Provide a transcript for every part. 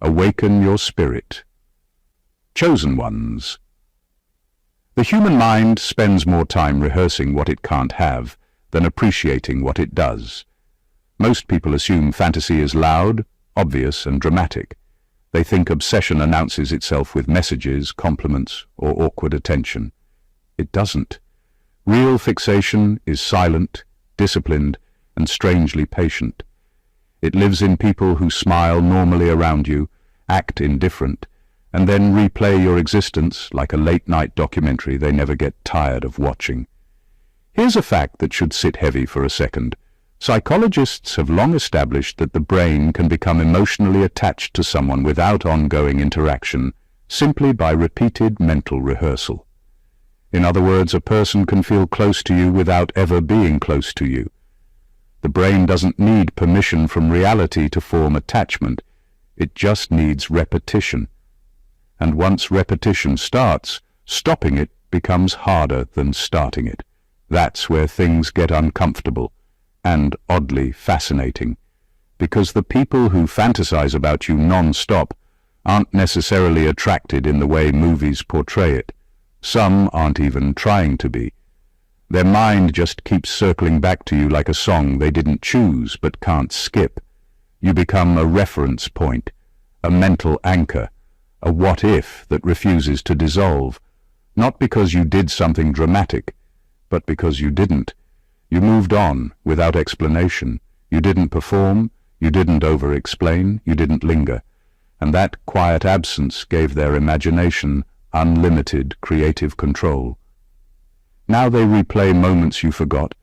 Awaken your spirit. Chosen ones. The human mind spends more time rehearsing what it can't have than appreciating what it does. Most people assume fantasy is loud, obvious, and dramatic. They think obsession announces itself with messages, compliments, or awkward attention. It doesn't. Real fixation is silent, disciplined, and strangely patient. It lives in people who smile normally around you, act indifferent, and then replay your existence like a late-night documentary they never get tired of watching. Here's a fact that should sit heavy for a second. Psychologists have long established that the brain can become emotionally attached to someone without ongoing interaction, simply by repeated mental rehearsal. In other words, a person can feel close to you without ever being close to you. The brain doesn't need permission from reality to form attachment. It just needs repetition. And once repetition starts, stopping it becomes harder than starting it. That's where things get uncomfortable and oddly fascinating, because the people who fantasize about you non-stop aren't necessarily attracted in the way movies portray it. Some aren't even trying to be. Their mind just keeps circling back to you like a song they didn't choose but can't skip. You become a reference point, a mental anchor, a what-if that refuses to dissolve, not because you did something dramatic, but because you didn't. You moved on without explanation. You didn't perform, you didn't over-explain, you didn't linger. And that quiet absence gave their imagination unlimited creative control. Now they replay moments you forgot,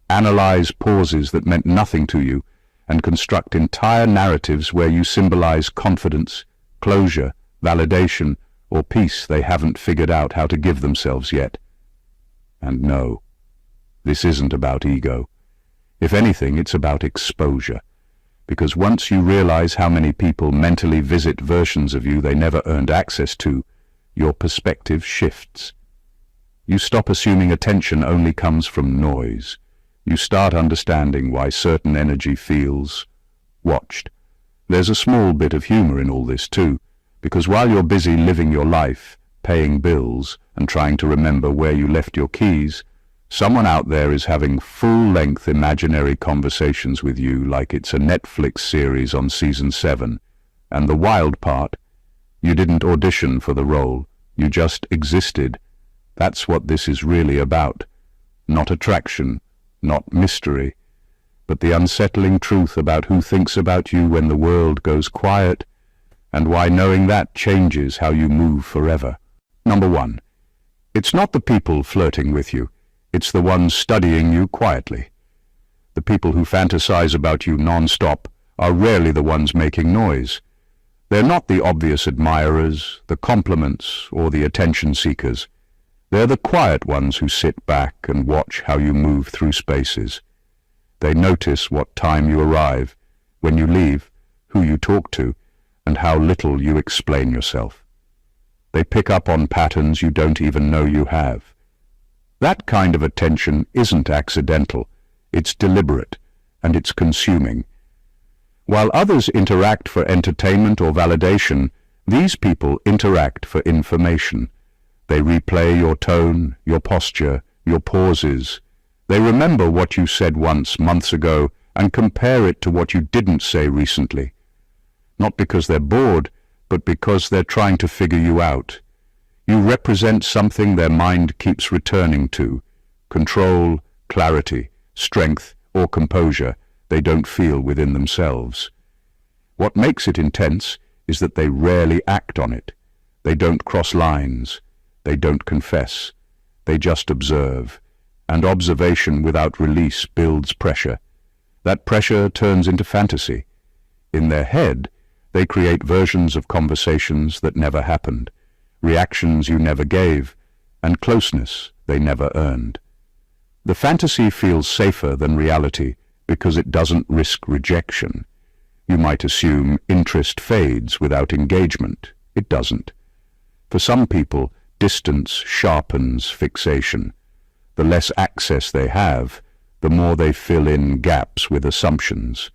analyze pauses that meant nothing to you, and construct entire narratives where you symbolize confidence, closure, validation, or peace they haven't figured out how to give themselves yet. And no, this isn't about ego. If anything, it's about exposure. Because once you realize how many people mentally visit versions of you they never earned access to, your perspective shifts. You stop assuming attention only comes from noise. You start understanding why certain energy feels watched. There's a small bit of humor in all this too, because while you're busy living your life, paying bills, and trying to remember where you left your keys, someone out there is having full-length imaginary conversations with you like it's a Netflix series on season 7. And the wild part, you didn't audition for the role, you just existed. That's what this is really about. Not attraction, not mystery, but the unsettling truth about who thinks about you when the world goes quiet, and why knowing that changes how you move forever. Number 1. It's not the people flirting with you, it's the ones studying you quietly. The people who fantasize about you non-stop are rarely the ones making noise. They're not the obvious admirers, the compliments, or the attention seekers. They're the quiet ones who sit back and watch how you move through spaces. They notice what time you arrive, when you leave, who you talk to, and how little you explain yourself. They pick up on patterns you don't even know you have. That kind of attention isn't accidental, it's deliberate, and it's consuming. While others interact for entertainment or validation, these people interact for information. They replay your tone, your posture, your pauses. They remember what you said once, months ago, and compare it to what you didn't say recently. Not because they're bored, but because they're trying to figure you out. You represent something their mind keeps returning to: control, clarity, strength, or composure they don't feel within themselves. What makes it intense is that they rarely act on it. They don't cross lines. They don't confess. They just observe. And observation without release builds pressure. That pressure turns into fantasy. In their head, they create versions of conversations that never happened, reactions you never gave, and closeness they never earned. The fantasy feels safer than reality because it doesn't risk rejection. You might assume interest fades without engagement. It doesn't. For some people, distance sharpens fixation. The less access they have, the more they fill in gaps with assumptions.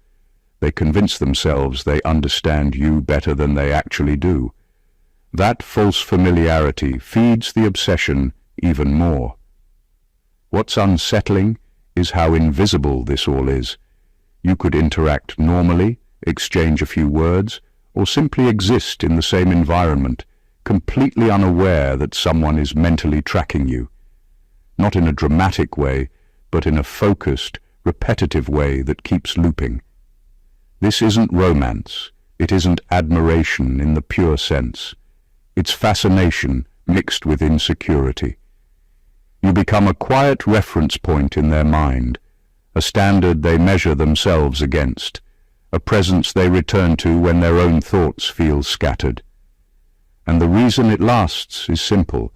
They convince themselves they understand you better than they actually do. That false familiarity feeds the obsession even more. What's unsettling is how invisible this all is. You could interact normally, exchange a few words, or simply exist in the same environment, completely unaware that someone is mentally tracking you. Not in a dramatic way, but in a focused, repetitive way that keeps looping. This isn't romance. It isn't admiration in the pure sense. It's fascination mixed with insecurity. You become a quiet reference point in their mind, a standard they measure themselves against, a presence they return to when their own thoughts feel scattered. And the reason it lasts is simple.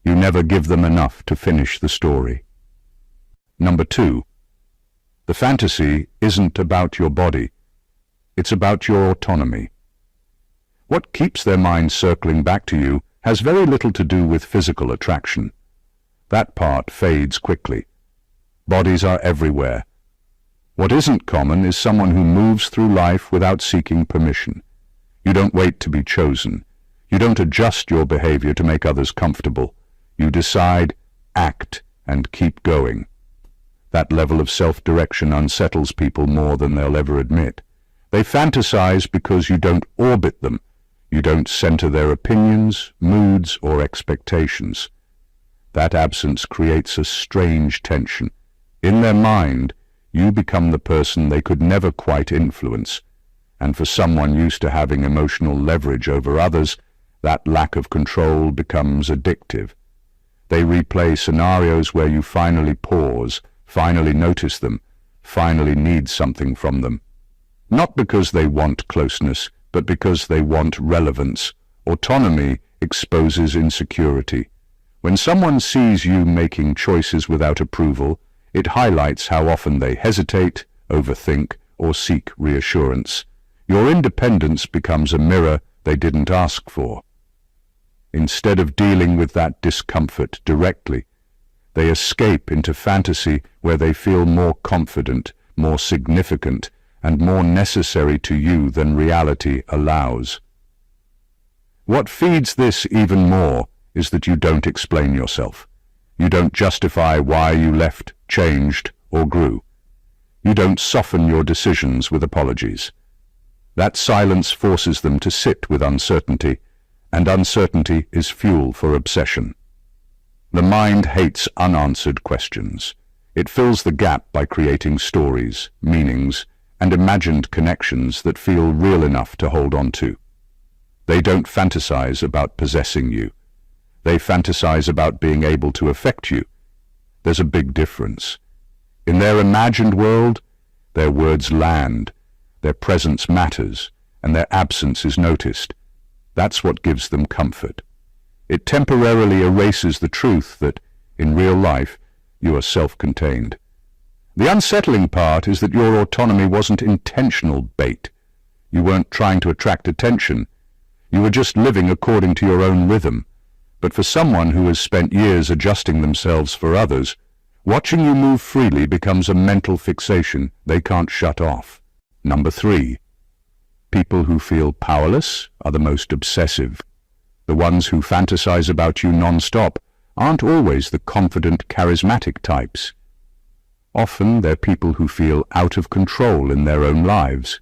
You never give them enough to finish the story. Number 2. The fantasy isn't about your body. It's about your autonomy. What keeps their mind circling back to you has very little to do with physical attraction. That part fades quickly. Bodies are everywhere. What isn't common is someone who moves through life without seeking permission. You don't wait to be chosen. You don't adjust your behavior to make others comfortable. You decide, act, and keep going. That level of self-direction unsettles people more than they'll ever admit. They fantasize because you don't orbit them. You don't center their opinions, moods, or expectations. That absence creates a strange tension. In their mind, you become the person they could never quite influence. And for someone used to having emotional leverage over others, that lack of control becomes addictive. They replay scenarios where you finally pause, finally notice them, finally need something from them. Not because they want closeness, but because they want relevance. Autonomy exposes insecurity. When someone sees you making choices without approval, it highlights how often they hesitate, overthink, or seek reassurance. Your independence becomes a mirror they didn't ask for. Instead of dealing with that discomfort directly, they escape into fantasy where they feel more confident, more significant, and more necessary to you than reality allows. What feeds this even more is that you don't explain yourself. You don't justify why you left, changed, or grew. You don't soften your decisions with apologies. That silence forces them to sit with uncertainty, and uncertainty is fuel for obsession. The mind hates unanswered questions. It fills the gap by creating stories, meanings, and imagined connections that feel real enough to hold on to. They don't fantasize about possessing you. They fantasize about being able to affect you. There's a big difference. In their imagined world, their words land, their presence matters, and their absence is noticed. That's what gives them comfort. It temporarily erases the truth that, in real life, you are self-contained. The unsettling part is that your autonomy wasn't intentional bait. You weren't trying to attract attention. You were just living according to your own rhythm. But for someone who has spent years adjusting themselves for others, watching you move freely becomes a mental fixation they can't shut off. Number 3. People who feel powerless are the most obsessive. The ones who fantasize about you nonstop aren't always the confident, charismatic types. Often they're people who feel out of control in their own lives.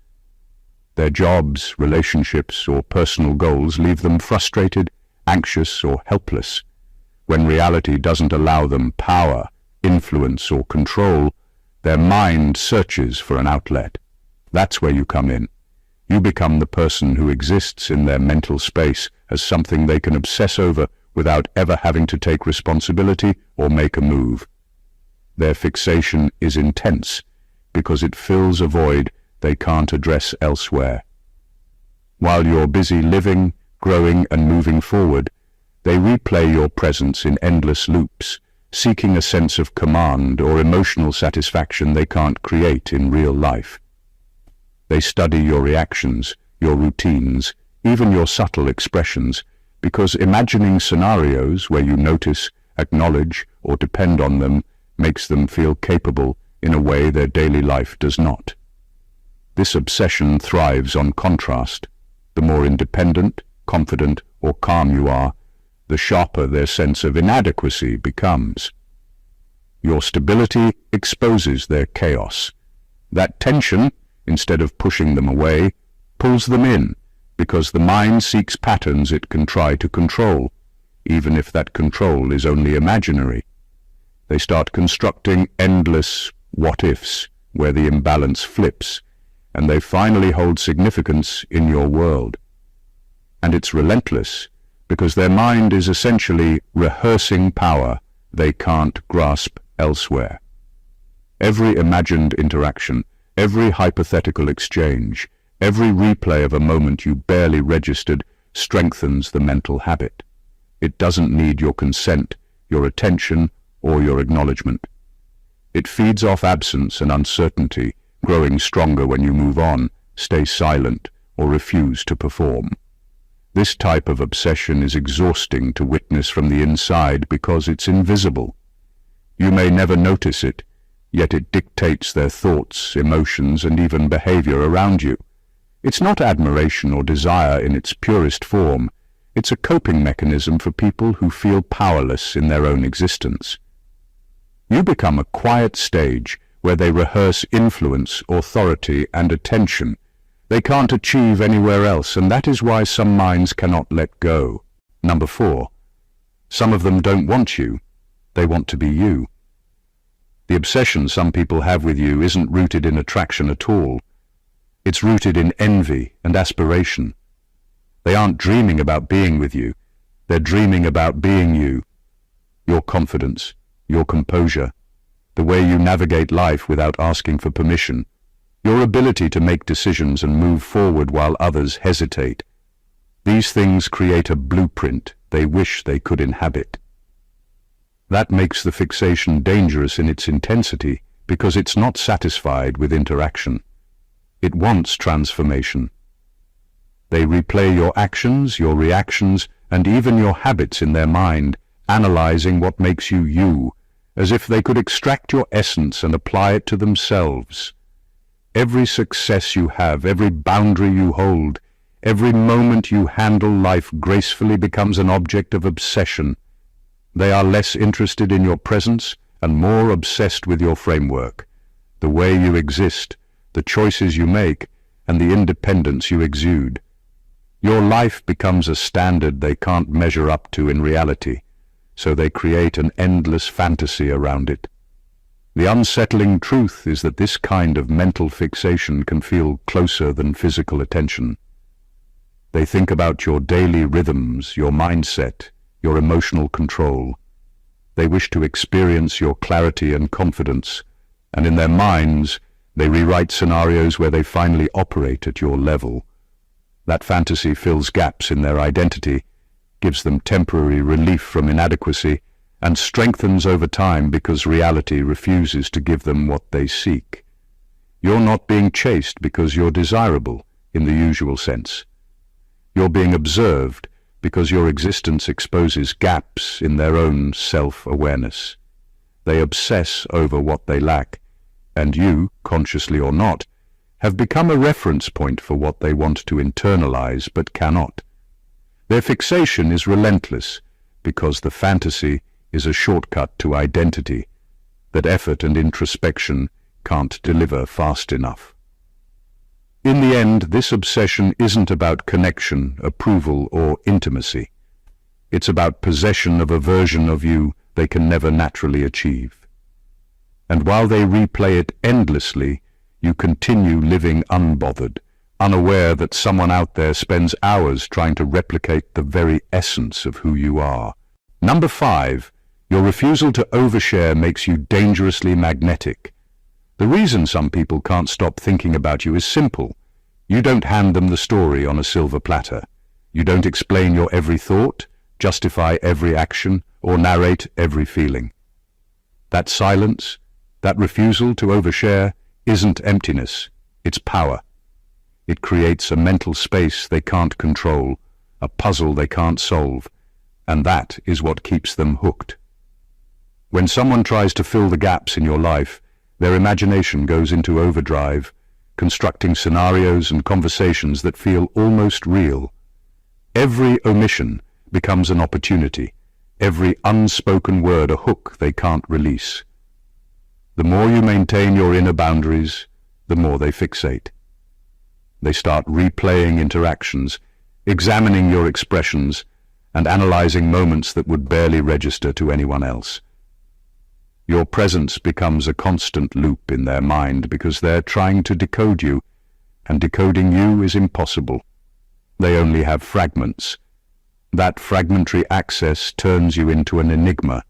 Their jobs, relationships, or personal goals leave them frustrated, anxious, or helpless. When reality doesn't allow them power, influence, or control, their mind searches for an outlet. That's where you come in. You become the person who exists in their mental space as something they can obsess over without ever having to take responsibility or make a move. Their fixation is intense because it fills a void they can't address elsewhere. While you're busy living, growing, and moving forward, they replay your presence in endless loops, seeking a sense of command or emotional satisfaction they can't create in real life. They study your reactions, your routines, even your subtle expressions, because imagining scenarios where you notice, acknowledge, or depend on them makes them feel capable in a way their daily life does not. This obsession thrives on contrast. The more independent, confident, or calm you are, the sharper their sense of inadequacy becomes. Your stability exposes their chaos. That tension, instead of pushing them away, pulls them in, because the mind seeks patterns it can try to control, even if that control is only imaginary. They start constructing endless what-ifs, where the imbalance flips, and they finally hold significance in your world. And it's relentless, because their mind is essentially rehearsing power they can't grasp elsewhere. Every imagined interaction, every hypothetical exchange, every replay of a moment you barely registered strengthens the mental habit. It doesn't need your consent, your attention, or your acknowledgement. It feeds off absence and uncertainty, growing stronger when you move on, stay silent, or refuse to perform. This type of obsession is exhausting to witness from the inside because it's invisible. You may never notice it, yet it dictates their thoughts, emotions, and even behavior around you. It's not admiration or desire in its purest form. It's a coping mechanism for people who feel powerless in their own existence. You become a quiet stage where they rehearse influence, authority, and attention they can't achieve anywhere else, and that is why some minds cannot let go. Number 4. Some of them don't want you. They want to be you. The obsession some people have with you isn't rooted in attraction at all. It's rooted in envy and aspiration. They aren't dreaming about being with you. They're dreaming about being you. Your confidence, your composure, the way you navigate life without asking for permission, your ability to make decisions and move forward while others hesitate. These things create a blueprint they wish they could inhabit. That makes the fixation dangerous in its intensity because it's not satisfied with interaction. It wants transformation. They replay your actions, your reactions, and even your habits in their mind, analyzing what makes you you, as if they could extract your essence and apply it to themselves. Every success you have, every boundary you hold, every moment you handle life gracefully becomes an object of obsession. They are less interested in your presence and more obsessed with your framework, the way you exist, the choices you make, and the independence you exude. Your life becomes a standard they can't measure up to in reality, so they create an endless fantasy around it. The unsettling truth is that this kind of mental fixation can feel closer than physical attention. They think about your daily rhythms, your mindset, your emotional control. They wish to experience your clarity and confidence, and in their minds, they rewrite scenarios where they finally operate at your level. That fantasy fills gaps in their identity, gives them temporary relief from inadequacy, and strengthens over time because reality refuses to give them what they seek. You're not being chased because you're desirable, in the usual sense. You're being observed because your existence exposes gaps in their own self-awareness. They obsess over what they lack, and you, consciously or not, have become a reference point for what they want to internalize but cannot. Their fixation is relentless because the fantasy is a shortcut to identity that effort and introspection can't deliver fast enough. In the end, this obsession isn't about connection, approval, or intimacy. It's about possession of a version of you they can never naturally achieve. And while they replay it endlessly, you continue living unbothered, unaware that someone out there spends hours trying to replicate the very essence of who you are. Number 5, your refusal to overshare makes you dangerously magnetic. The reason some people can't stop thinking about you is simple. You don't hand them the story on a silver platter. You don't explain your every thought, justify every action, or narrate every feeling. That silence, that refusal to overshare, isn't emptiness, it's power. It creates a mental space they can't control, a puzzle they can't solve, and that is what keeps them hooked. When someone tries to fill the gaps in your life, their imagination goes into overdrive, constructing scenarios and conversations that feel almost real. Every omission becomes an opportunity, every unspoken word a hook they can't release. The more you maintain your inner boundaries, the more they fixate. They start replaying interactions, examining your expressions, and analyzing moments that would barely register to anyone else. Your presence becomes a constant loop in their mind because they're trying to decode you, and decoding you is impossible. They only have fragments. That fragmentary access turns you into an enigma,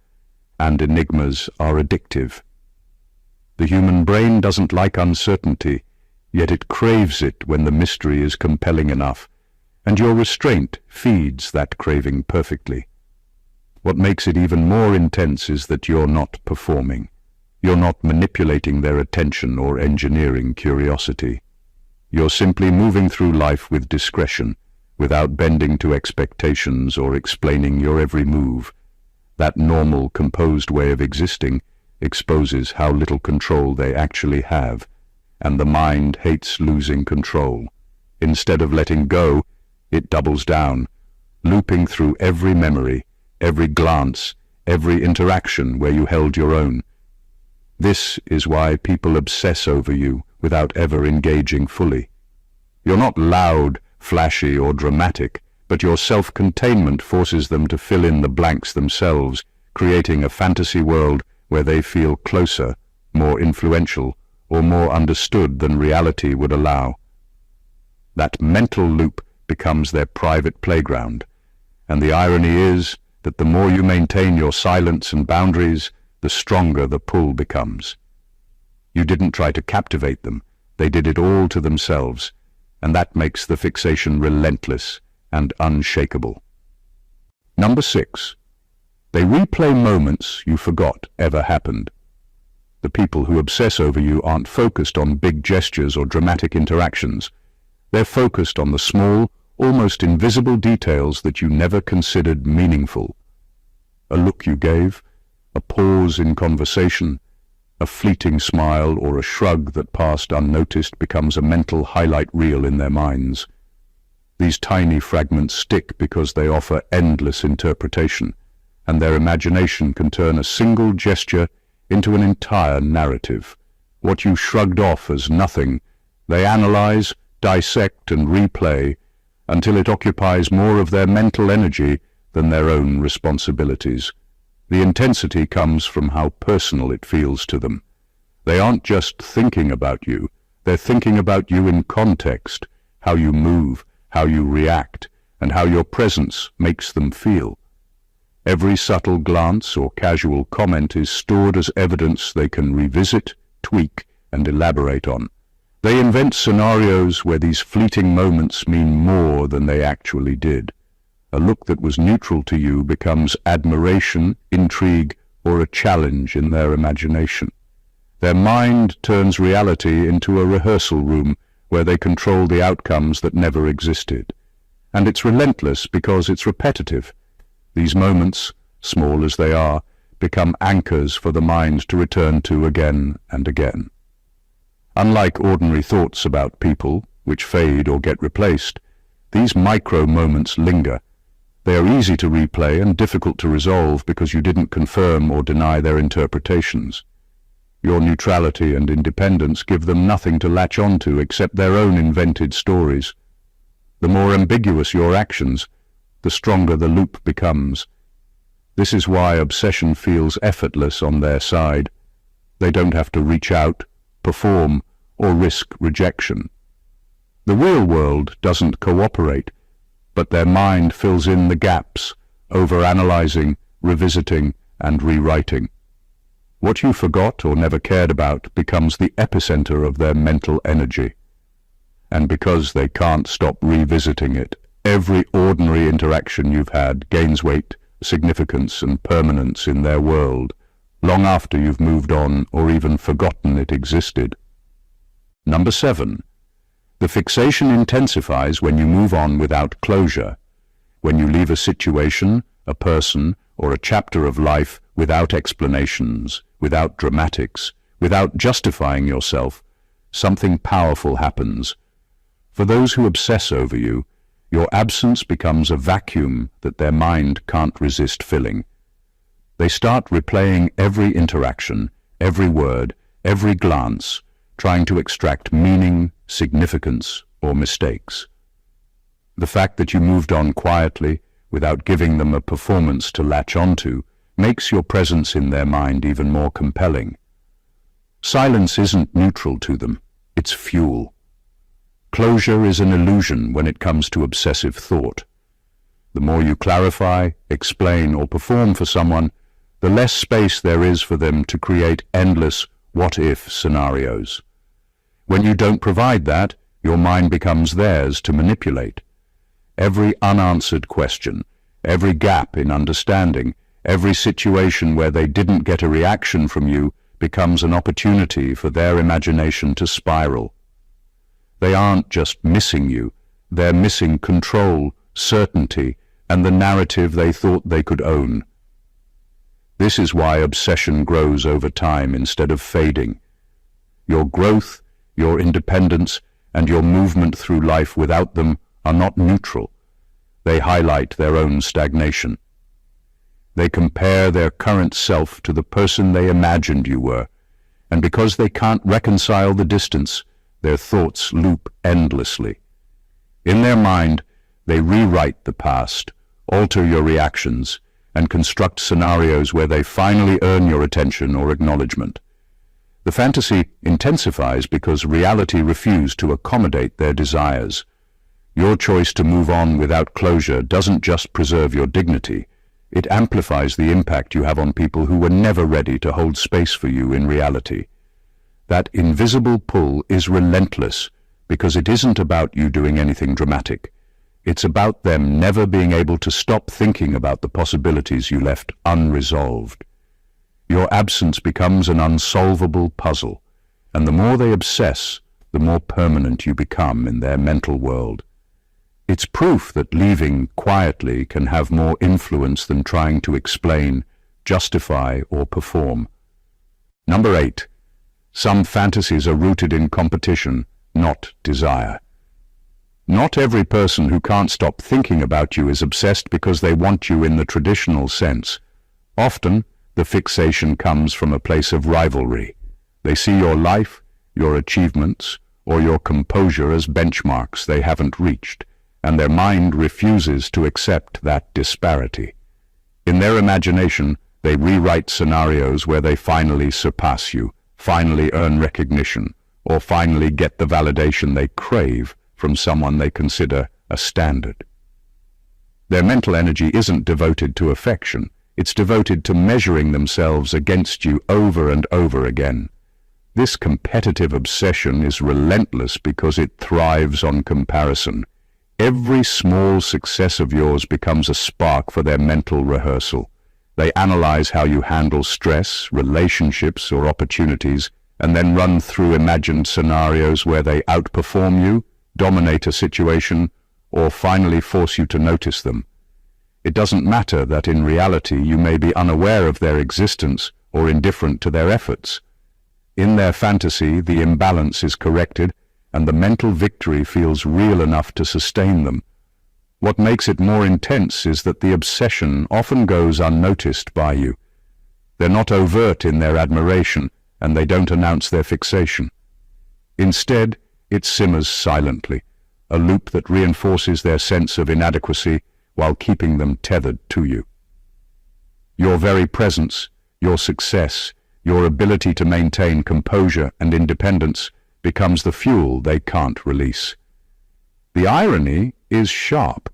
and enigmas are addictive. The human brain doesn't like uncertainty, yet it craves it when the mystery is compelling enough, and your restraint feeds that craving perfectly. What makes it even more intense is that you're not performing. You're not manipulating their attention or engineering curiosity. You're simply moving through life with discretion, without bending to expectations or explaining your every move. That normal, composed way of existing exposes how little control they actually have, and the mind hates losing control. Instead of letting go, it doubles down, looping through every memory, every glance, every interaction where you held your own. This is why people obsess over you without ever engaging fully. You're not loud, flashy, or dramatic, but your self-containment forces them to fill in the blanks themselves, creating a fantasy world where they feel closer, more influential, or more understood than reality would allow. That mental loop becomes their private playground, and the irony is that the more you maintain your silence and boundaries, the stronger the pull becomes. You didn't try to captivate them, they did it all to themselves, and that makes the fixation relentless and unshakable. Number 6. They replay moments you forgot ever happened. The people who obsess over you aren't focused on big gestures or dramatic interactions. They're focused on the small, almost invisible details that you never considered meaningful. A look you gave, a pause in conversation, a fleeting smile or a shrug that passed unnoticed becomes a mental highlight reel in their minds. These tiny fragments stick because they offer endless interpretation, and their imagination can turn a single gesture into an entire narrative. What you shrugged off as nothing, they analyze, dissect, and replay until it occupies more of their mental energy than their own responsibilities. The intensity comes from how personal it feels to them. They aren't just thinking about you, they're thinking about you in context, how you move, how you react, and how your presence makes them feel. Every subtle glance or casual comment is stored as evidence they can revisit, tweak, and elaborate on. They invent scenarios where these fleeting moments mean more than they actually did. A look that was neutral to you becomes admiration, intrigue, or a challenge in their imagination. Their mind turns reality into a rehearsal room where they control the outcomes that never existed. And it's relentless because it's repetitive. These moments, small as they are, become anchors for the mind to return to again and again. Unlike ordinary thoughts about people, which fade or get replaced, these micro moments linger. They are easy to replay and difficult to resolve because you didn't confirm or deny their interpretations. Your neutrality and independence give them nothing to latch onto except their own invented stories. The more ambiguous your actions, the stronger the loop becomes. This is why obsession feels effortless on their side. They don't have to reach out, perform, or risk rejection. The real world doesn't cooperate, but their mind fills in the gaps, overanalyzing, revisiting, and rewriting. What you forgot or never cared about becomes the epicenter of their mental energy. And because they can't stop revisiting it, every ordinary interaction you've had gains weight, significance, and permanence in their world, long after you've moved on or even forgotten it existed. Number 7. The fixation intensifies when you move on without closure. When you leave a situation, a person, or a chapter of life without explanations, without dramatics, without justifying yourself, something powerful happens. For those who obsess over you, your absence becomes a vacuum that their mind can't resist filling. They start replaying every interaction, every word, every glance, trying to extract meaning, significance, or mistakes. The fact that you moved on quietly, without giving them a performance to latch onto, makes your presence in their mind even more compelling. Silence isn't neutral to them, it's fuel. Closure is an illusion when it comes to obsessive thought. The more you clarify, explain, or perform for someone, the less space there is for them to create endless what-if scenarios. When you don't provide that, your mind becomes theirs to manipulate. Every unanswered question, every gap in understanding, every situation where they didn't get a reaction from you becomes an opportunity for their imagination to spiral. They aren't just missing you, they're missing control, certainty, and the narrative they thought they could own. This is why obsession grows over time instead of fading. Your growth, your independence, and your movement through life without them are not neutral. They highlight their own stagnation. They compare their current self to the person they imagined you were, and because they can't reconcile the distance, their thoughts loop endlessly. In their mind, they rewrite the past, alter your reactions, and construct scenarios where they finally earn your attention or acknowledgement. The fantasy intensifies because reality refused to accommodate their desires. Your choice to move on without closure doesn't just preserve your dignity, it amplifies the impact you have on people who were never ready to hold space for you in reality. That invisible pull is relentless because it isn't about you doing anything dramatic. It's about them never being able to stop thinking about the possibilities you left unresolved. Your absence becomes an unsolvable puzzle, and the more they obsess, the more permanent you become in their mental world. It's proof that leaving quietly can have more influence than trying to explain, justify, or perform. Number 8. Some fantasies are rooted in competition, not desire. Not every person who can't stop thinking about you is obsessed because they want you in the traditional sense. Often, the fixation comes from a place of rivalry. They see your life, your achievements, or your composure as benchmarks they haven't reached, and their mind refuses to accept that disparity. In their imagination, they rewrite scenarios where they finally surpass you, finally earn recognition, or finally get the validation they crave from someone they consider a standard. Their mental energy isn't devoted to affection, it's devoted to measuring themselves against you over and over again. This competitive obsession is relentless because it thrives on comparison. Every small success of yours becomes a spark for their mental rehearsal. They analyze how you handle stress, relationships, or opportunities, and then run through imagined scenarios where they outperform you, dominate a situation, or finally force you to notice them. It doesn't matter that in reality you may be unaware of their existence or indifferent to their efforts. In their fantasy, the imbalance is corrected, and the mental victory feels real enough to sustain them. What makes it more intense is that the obsession often goes unnoticed by you. They're not overt in their admiration, and they don't announce their fixation. Instead, it simmers silently, a loop that reinforces their sense of inadequacy while keeping them tethered to you. Your very presence, your success, your ability to maintain composure and independence becomes the fuel they can't release. The irony is sharp.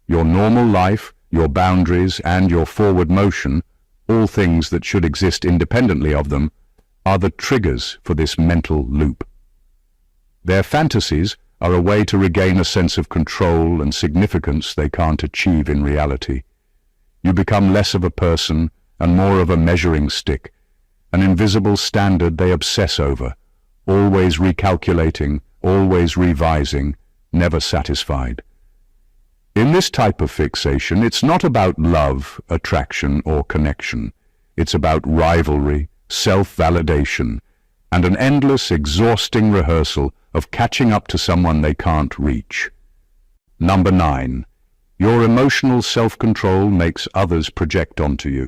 Your normal life, your boundaries, and your forward motion, all things that should exist independently of them, are the triggers for this mental loop. Their fantasies are a way to regain a sense of control and significance they can't achieve in reality. You become less of a person and more of a measuring stick, an invisible standard they obsess over, always recalculating, always revising, never satisfied. In this type of fixation, it's not about love, attraction, or connection. It's about rivalry, self-validation, and an endless, exhausting rehearsal of catching up to someone they can't reach. Number 9. Your emotional self-control makes others project onto you.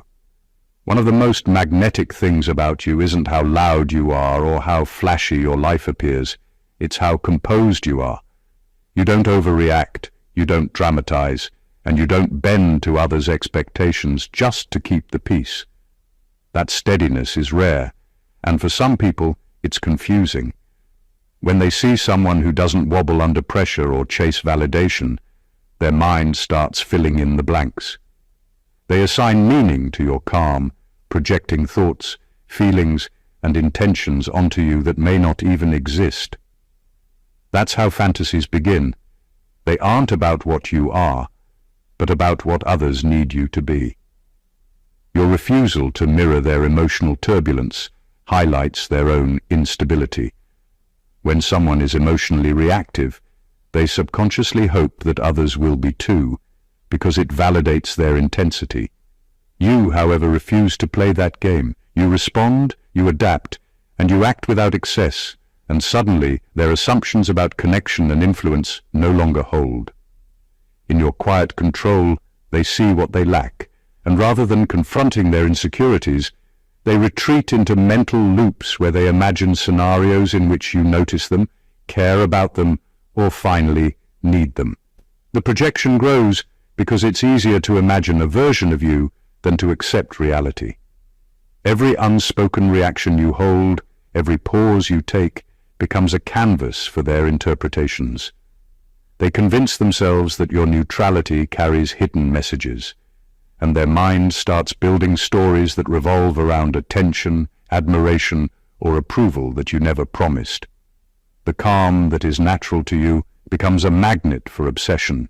One of the most magnetic things about you isn't how loud you are or how flashy your life appears. It's how composed you are. You don't overreact, you don't dramatize, and you don't bend to others' expectations just to keep the peace. That steadiness is rare, and for some people, it's confusing. When they see someone who doesn't wobble under pressure or chase validation, their mind starts filling in the blanks. They assign meaning to your calm, projecting thoughts, feelings, and intentions onto you that may not even exist. That's how fantasies begin. They aren't about what you are, but about what others need you to be. Your refusal to mirror their emotional turbulence highlights their own instability. When someone is emotionally reactive, they subconsciously hope that others will be too, because it validates their intensity. You, however, refuse to play that game. You respond, you adapt, and you act without excess, and suddenly their assumptions about connection and influence no longer hold. In your quiet control, they see what they lack, and rather than confronting their insecurities, they retreat into mental loops where they imagine scenarios in which you notice them, care about them, or finally need them. The projection grows because it's easier to imagine a version of you than to accept reality. Every unspoken reaction you hold, every pause you take, becomes a canvas for their interpretations. They convince themselves that your neutrality carries hidden messages, and their mind starts building stories that revolve around attention, admiration, or approval that you never promised. The calm that is natural to you becomes a magnet for obsession,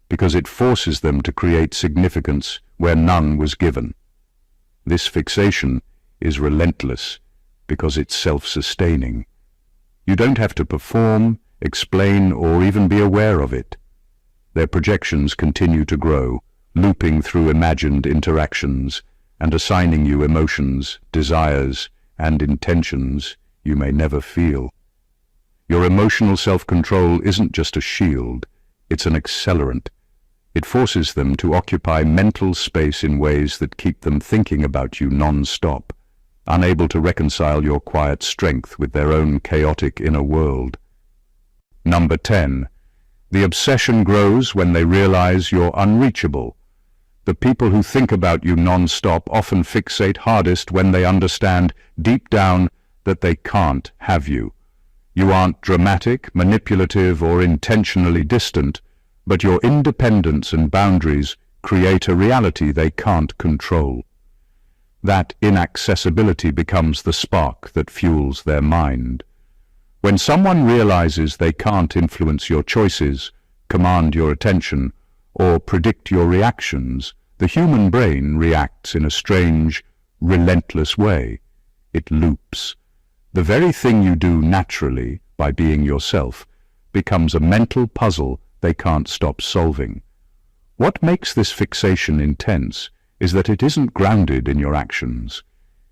because it forces them to create significance where none was given. This fixation is relentless because it's self-sustaining. You don't have to perform, explain, or even be aware of it. Their projections continue to grow, looping through imagined interactions and assigning you emotions, desires, and intentions you may never feel. Your emotional self-control isn't just a shield, it's an accelerant. It forces them to occupy mental space in ways that keep them thinking about you non-stop, unable to reconcile your quiet strength with their own chaotic inner world. Number 10. The obsession grows when they realize you're unreachable. The people who think about you non-stop often fixate hardest when they understand deep down that they can't have you. You aren't dramatic, manipulative, or intentionally distant, but your independence and boundaries create a reality they can't control. That inaccessibility becomes the spark that fuels their mind. When someone realizes they can't influence your choices, command your attention, or predict your reactions, the human brain reacts in a strange, relentless way. It loops. The very thing you do naturally, by being yourself, becomes a mental puzzle they can't stop solving. What makes this fixation intense is that it isn't grounded in your actions.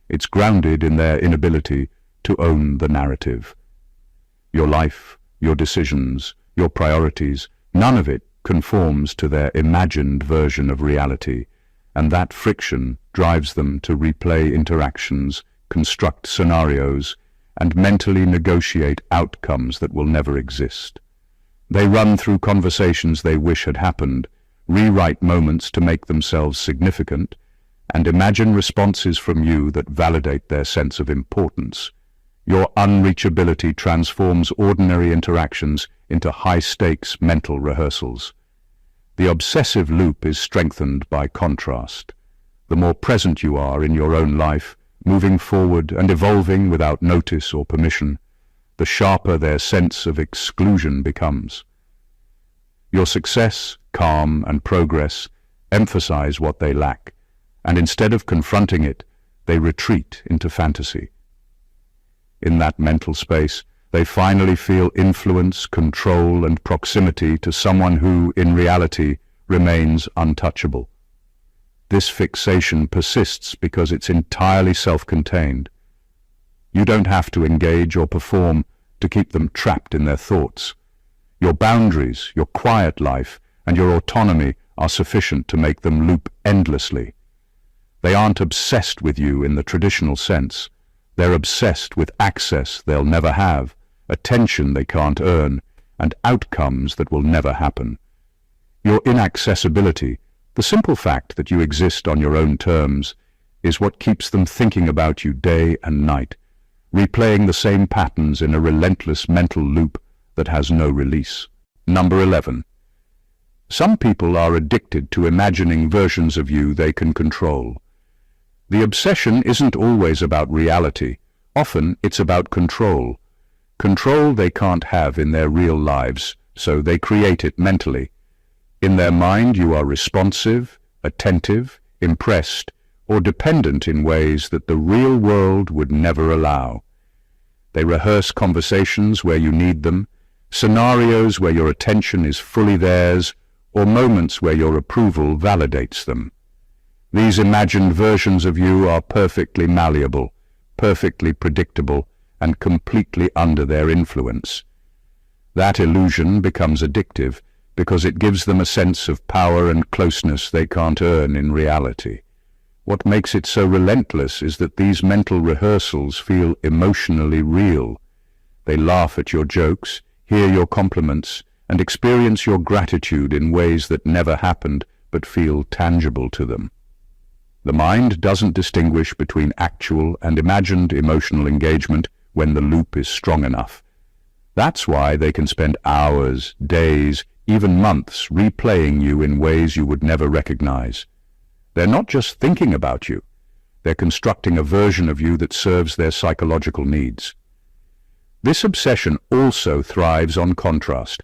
It's grounded in their inability to own the narrative. Your life, your decisions, your priorities, none of it conforms to their imagined version of reality, and that friction drives them to replay interactions, construct scenarios, and mentally negotiate outcomes that will never exist. They run through conversations they wish had happened, rewrite moments to make themselves significant, and imagine responses from you that validate their sense of importance. Your unreachability transforms ordinary interactions into high-stakes mental rehearsals. The obsessive loop is strengthened by contrast. The more present you are in your own life, moving forward and evolving without notice or permission, the sharper their sense of exclusion becomes. Your success, calm, and progress emphasize what they lack, and instead of confronting it, they retreat into fantasy. In that mental space, they finally feel influence, control, and proximity to someone who, in reality, remains untouchable. This fixation persists because it's entirely self-contained. You don't have to engage or perform to keep them trapped in their thoughts. Your boundaries, your quiet life, and your autonomy are sufficient to make them loop endlessly. They aren't obsessed with you in the traditional sense. They're obsessed with access they'll never have, attention they can't earn, and outcomes that will never happen. Your inaccessibility, the simple fact that you exist on your own terms, is what keeps them thinking about you day and night, replaying the same patterns in a relentless mental loop that has no release. Number 11. Some people are addicted to imagining versions of you they can control. The obsession isn't always about reality. Often it's about control. Control they can't have in their real lives, so they create it mentally. In their mind you are responsive, attentive, impressed, or dependent in ways that the real world would never allow. They rehearse conversations where you need them, scenarios where your attention is fully theirs, or moments where your approval validates them. These imagined versions of you are perfectly malleable, perfectly predictable, and completely under their influence. That illusion becomes addictive because it gives them a sense of power and closeness they can't earn in reality. What makes it so relentless is that these mental rehearsals feel emotionally real. They laugh at your jokes, hear your compliments, and experience your gratitude in ways that never happened but feel tangible to them. The mind doesn't distinguish between actual and imagined emotional engagement when the loop is strong enough. That's why they can spend hours, days, even months replaying you in ways you would never recognize. They're not just thinking about you, they're constructing a version of you that serves their psychological needs. This obsession also thrives on contrast.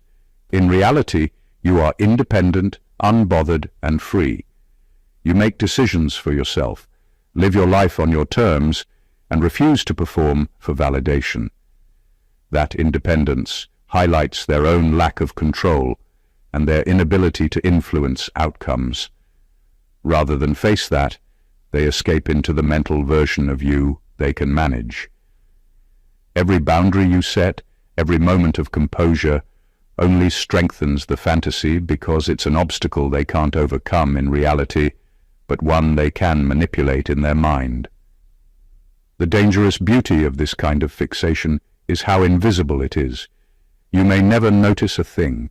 In reality, you are independent, unbothered, and free. You make decisions for yourself, live your life on your terms, and refuse to perform for validation. That independence highlights their own lack of control and their inability to influence outcomes. Rather than face that, they escape into the mental version of you they can manage. Every boundary you set, every moment of composure, only strengthens the fantasy because it's an obstacle they can't overcome in reality, but one they can manipulate in their mind. The dangerous beauty of this kind of fixation is how invisible it is. You may never notice a thing.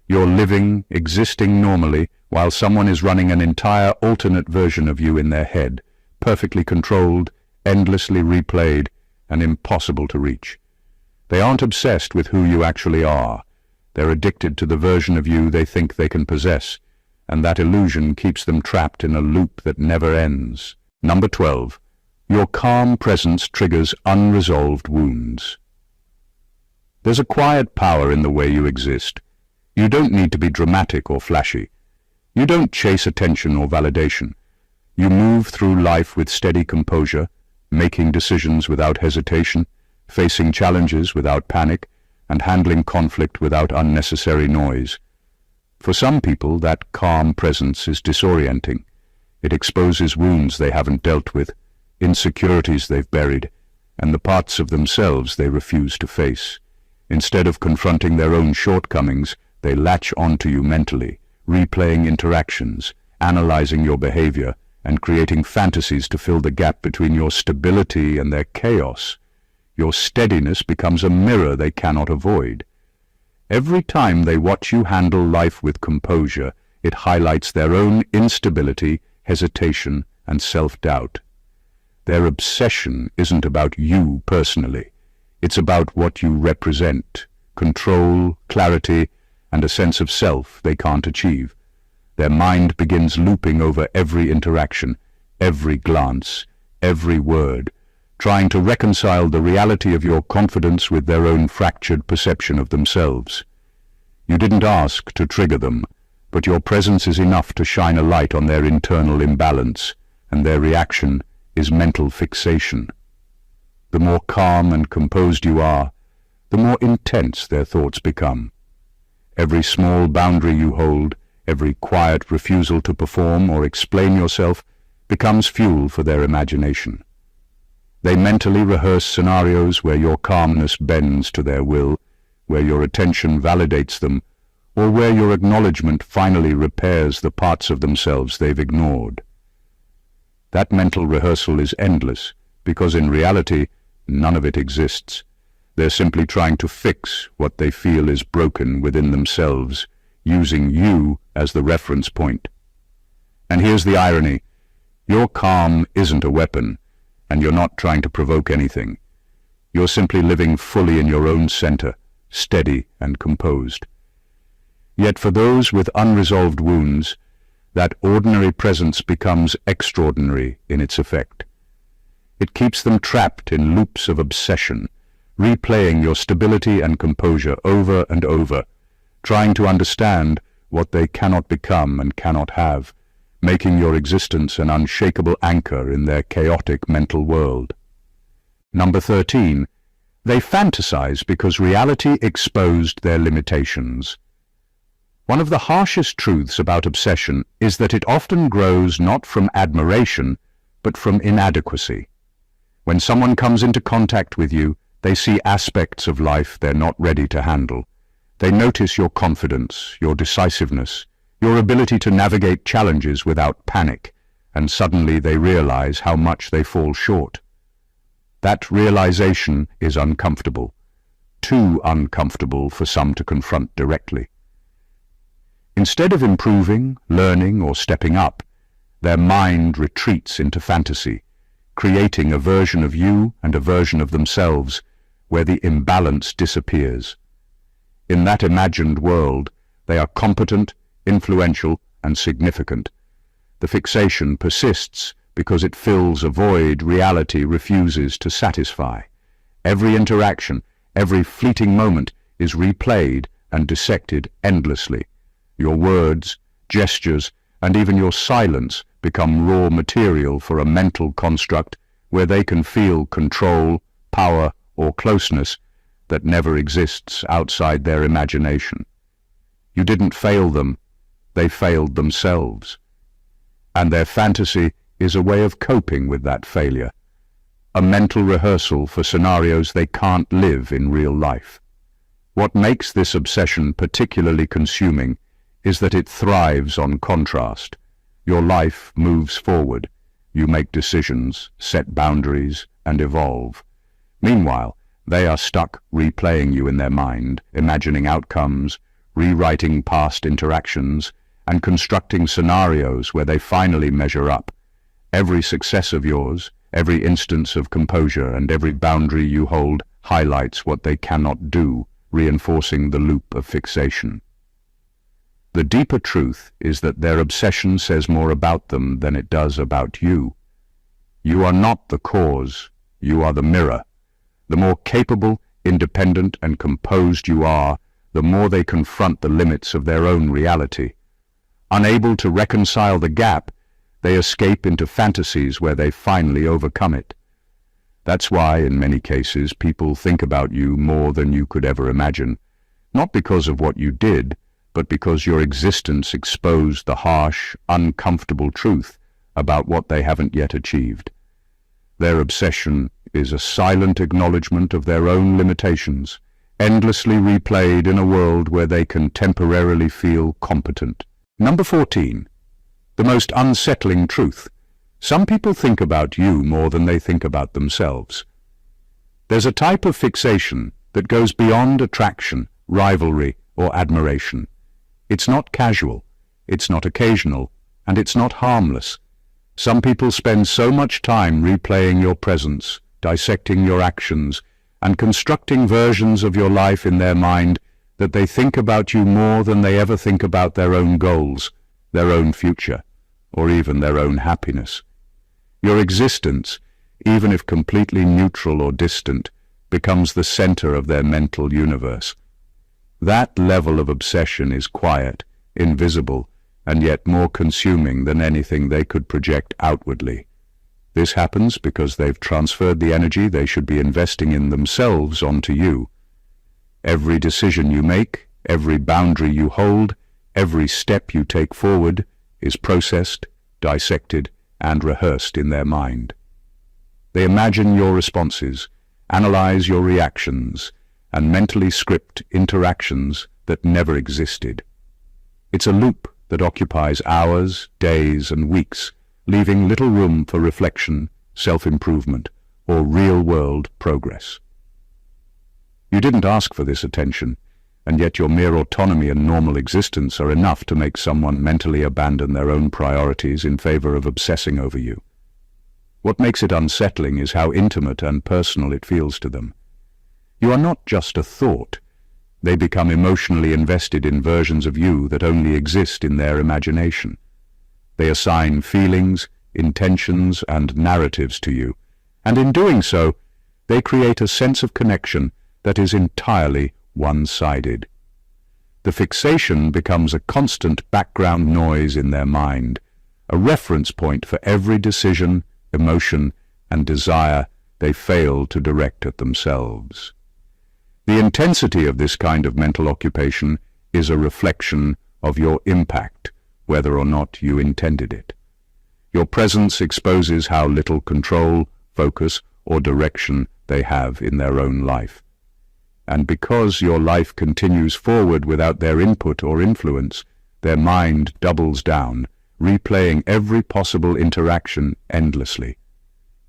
You're living, existing normally, while someone is running an entire alternate version of you in their head, perfectly controlled, endlessly replayed, and impossible to reach. They aren't obsessed with who you actually are. They're addicted to the version of you they think they can possess, and that illusion keeps them trapped in a loop that never ends. Number 12. Your calm presence triggers unresolved wounds. There's a quiet power in the way you exist. You don't need to be dramatic or flashy. You don't chase attention or validation. You move through life with steady composure, making decisions without hesitation, facing challenges without panic, and handling conflict without unnecessary noise. For some people, that calm presence is disorienting. It exposes wounds they haven't dealt with, insecurities they've buried, and the parts of themselves they refuse to face. Instead of confronting their own shortcomings, they latch onto you mentally, replaying interactions, analyzing your behavior, and creating fantasies to fill the gap between your stability and their chaos. Your steadiness becomes a mirror they cannot avoid. Every time they watch you handle life with composure, it highlights their own instability, hesitation, and self-doubt. Their obsession isn't about you personally. It's about what you represent, control, clarity, and a sense of self they can't achieve. Their mind begins looping over every interaction, every glance, every word, trying to reconcile the reality of your confidence with their own fractured perception of themselves. You didn't ask to trigger them, but your presence is enough to shine a light on their internal imbalance, and their reaction is mental fixation. The more calm and composed you are, the more intense their thoughts become. Every small boundary you hold, every quiet refusal to perform or explain yourself, becomes fuel for their imagination. They mentally rehearse scenarios where your calmness bends to their will, where your attention validates them, or where your acknowledgement finally repairs the parts of themselves they've ignored. That mental rehearsal is endless, because in reality, none of it exists. They're simply trying to fix what they feel is broken within themselves, using you as the reference point. And here's the irony. Your calm isn't a weapon, and you're not trying to provoke anything. You're simply living fully in your own center, steady and composed. Yet for those with unresolved wounds, that ordinary presence becomes extraordinary in its effect. It keeps them trapped in loops of obsession, replaying your stability and composure over and over, trying to understand what they cannot become and cannot have, making your existence an unshakable anchor in their chaotic mental world. Number 13. They fantasize because reality exposed their limitations. One of the harshest truths about obsession is that it often grows not from admiration, but from inadequacy. When someone comes into contact with you, they see aspects of life they're not ready to handle. They notice your confidence, your decisiveness, your ability to navigate challenges without panic, and suddenly they realize how much they fall short. That realization is uncomfortable, too uncomfortable for some to confront directly. Instead of improving, learning, or stepping up, their mind retreats into fantasy, creating a version of you and a version of themselves where the imbalance disappears. In that imagined world, they are competent, influential, and significant. The fixation persists because it fills a void reality refuses to satisfy. Every interaction, every fleeting moment is replayed and dissected endlessly. Your words, gestures, and even your silence become raw material for a mental construct where they can feel control, power, or closeness that never exists outside their imagination. You didn't fail them, they failed themselves. And their fantasy is a way of coping with that failure, a mental rehearsal for scenarios they can't live in real life. What makes this obsession particularly consuming is that it thrives on contrast. Your life moves forward. You make decisions, set boundaries, and evolve. Meanwhile, they are stuck replaying you in their mind, imagining outcomes, rewriting past interactions, and constructing scenarios where they finally measure up. Every success of yours, every instance of composure, and every boundary you hold highlights what they cannot do, reinforcing the loop of fixation. The deeper truth is that their obsession says more about them than it does about you. You are not the cause, you are the mirror. The more capable, independent, and composed you are, the more they confront the limits of their own reality. Unable to reconcile the gap, they escape into fantasies where they finally overcome it. That's why, in many cases, people think about you more than you could ever imagine, not because of what you did, but because your existence exposed the harsh, uncomfortable truth about what they haven't yet achieved. Their obsession is a silent acknowledgement of their own limitations, endlessly replayed in a world where they can temporarily feel competent. Number 14. The most unsettling truth. Some people think about you more than they think about themselves. There's a type of fixation that goes beyond attraction, rivalry, or admiration. It's not casual, it's not occasional, and it's not harmless. Some people spend so much time replaying your presence, dissecting your actions, and constructing versions of your life in their mind that they think about you more than they ever think about their own goals, their own future, or even their own happiness. Your existence, even if completely neutral or distant, becomes the center of their mental universe. That level of obsession is quiet, invisible, and yet more consuming than anything they could project outwardly. This happens because they've transferred the energy they should be investing in themselves onto you. Every decision you make, every boundary you hold, every step you take forward is processed, dissected, and rehearsed in their mind. They imagine your responses, analyze your reactions, and mentally script interactions that never existed. It's a loop that occupies hours, days, and weeks, leaving little room for reflection, self-improvement, or real-world progress. You didn't ask for this attention, and yet your mere autonomy and normal existence are enough to make someone mentally abandon their own priorities in favor of obsessing over you. What makes it unsettling is how intimate and personal it feels to them. You are not just a thought. They become emotionally invested in versions of you that only exist in their imagination. They assign feelings, intentions, and narratives to you, and in doing so, they create a sense of connection that is entirely one-sided. The fixation becomes a constant background noise in their mind, a reference point for every decision, emotion, and desire they fail to direct at themselves. The intensity of this kind of mental occupation is a reflection of your impact, whether or not you intended it. Your presence exposes how little control, focus, or direction they have in their own life. And because your life continues forward without their input or influence, their mind doubles down, replaying every possible interaction endlessly.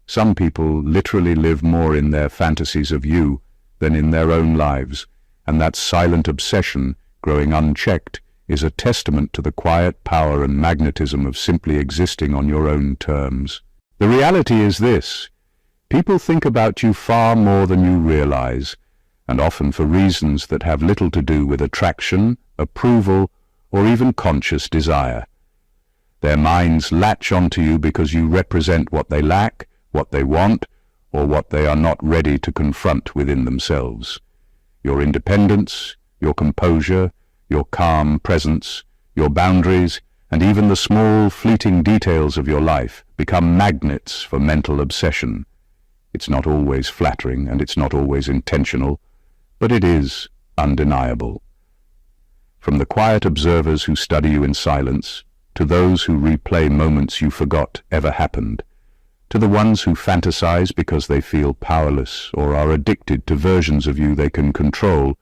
Some people literally live more in their fantasies of you than in their own lives, and that silent obsession, growing unchecked, is a testament to the quiet power and magnetism of simply existing on your own terms. The reality is this: people think about you far more than you realize, and often for reasons that have little to do with attraction, approval, or even conscious desire. Their minds latch onto you because you represent what they lack, what they want, or what they are not ready to confront within themselves. Your independence, your composure, your calm presence, your boundaries, and even the small, fleeting details of your life become magnets for mental obsession. It's not always flattering, and it's not always intentional, but it is undeniable. From the quiet observers who study you in silence, to those who replay moments you forgot ever happened, to the ones who fantasize because they feel powerless or are addicted to versions of you they can control,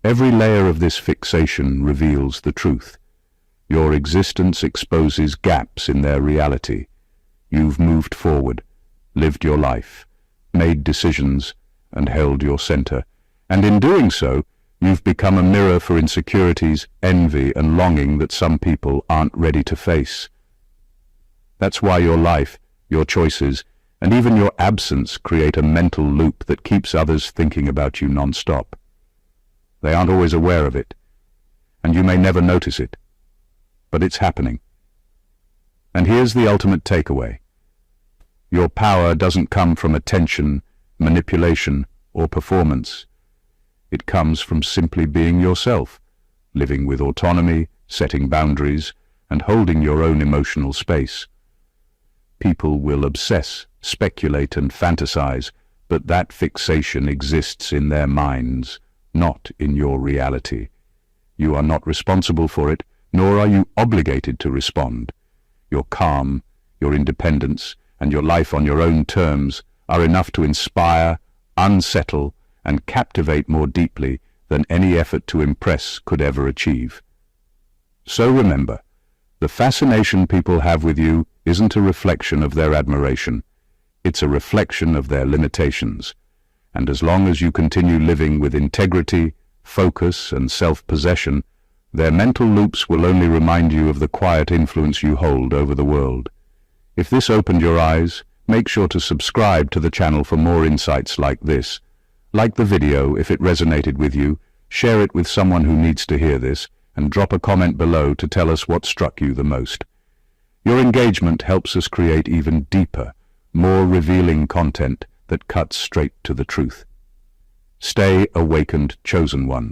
every layer of this fixation reveals the truth. Your existence exposes gaps in their reality. You've moved forward, lived your life, made decisions, and held your center. And in doing so, you've become a mirror for insecurities, envy, and longing that some people aren't ready to face. That's why your life, your choices, and even your absence create a mental loop that keeps others thinking about you nonstop. They aren't always aware of it, and you may never notice it, but it's happening. And here's the ultimate takeaway. Your power doesn't come from attention, manipulation, or performance. It comes from simply being yourself, living with autonomy, setting boundaries, and holding your own emotional space. People will obsess, speculate, and fantasize, but that fixation exists in their minds, not in your reality. You are not responsible for it, nor are you obligated to respond. Your calm, your independence, and your life on your own terms are enough to inspire, unsettle, and captivate more deeply than any effort to impress could ever achieve. So remember, the fascination people have with you isn't a reflection of their admiration. It's a reflection of their limitations. And as long as you continue living with integrity, focus, and self-possession, their mental loops will only remind you of the quiet influence you hold over the world. If this opened your eyes, make sure to subscribe to the channel for more insights like this. Like the video if it resonated with you, share it with someone who needs to hear this, and drop a comment below to tell us what struck you the most. Your engagement helps us create even deeper, more revealing content that cuts straight to the truth. Stay awakened, chosen ones.